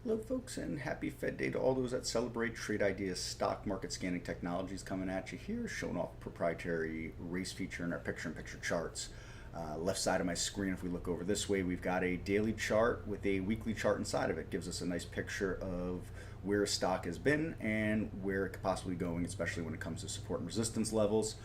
Hello, folks, and happy Fed Day to all those that celebrate. Trade Ideas stock market scanning technologies coming at you here, showing off proprietary race feature in our picture-in-picture charts. Left side of my screen, if we look over this way, we've got a daily chart with a weekly chart inside of it. Gives us a nice picture of where a stock has been and where it could possibly be going, especially when it comes to support and resistance levels.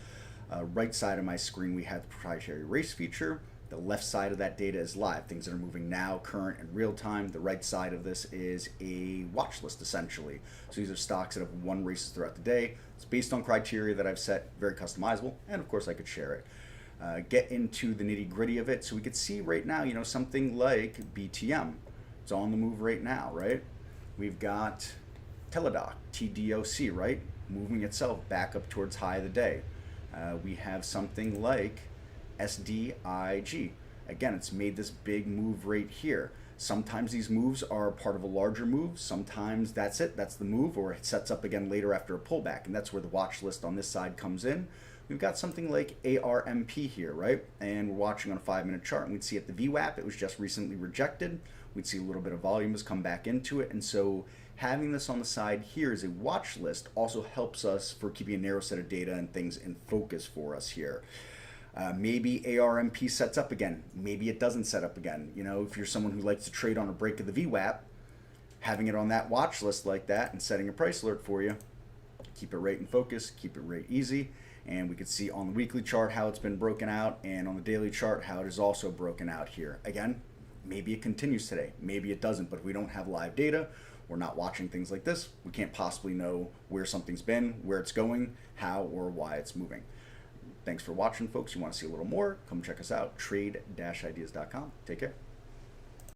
Right side of my screen, we have the proprietary race feature. The left side of that data is live, things that are moving now, current, and real time. The right side of this is a watch list, essentially. So these are stocks that have won races throughout the day. It's based on criteria that I've set, very customizable, and of course I could share it. Get into the nitty gritty of it. So we could see right now, something like BTM. It's on the move right now, right? We've got Teladoc, TDOC, right? Moving itself back up towards high of the day. We have something like SDIG. Again, it's made this big move right here. Sometimes these moves are part of a larger move. Sometimes that's it, that's the move, or it sets up again later after a pullback, and that's where the watch list on this side comes in. We've got something like ARMP here, right? And we're watching on a 5-minute chart, and we'd see at the VWAP, it was just recently rejected. We'd see a little bit of volume has come back into it, and so having this on the side here as a watch list also helps us for keeping a narrow set of data and things in focus for us here. Maybe ARMP sets up again. Maybe it doesn't set up again. If you're someone who likes to trade on a break of the VWAP, having it on that watch list like that and setting a price alert for you, keep it right in focus, keep it right easy. And we could see on the weekly chart how it's been broken out, and on the daily chart how it is also broken out here. Again, maybe it continues today, maybe it doesn't, but we don't have live data. We're not watching things like this. We can't possibly know where something's been, where it's going, how or why it's moving. Thanks for watching, folks. You want to see a little more, come check us out, trade-ideas.com. Take care.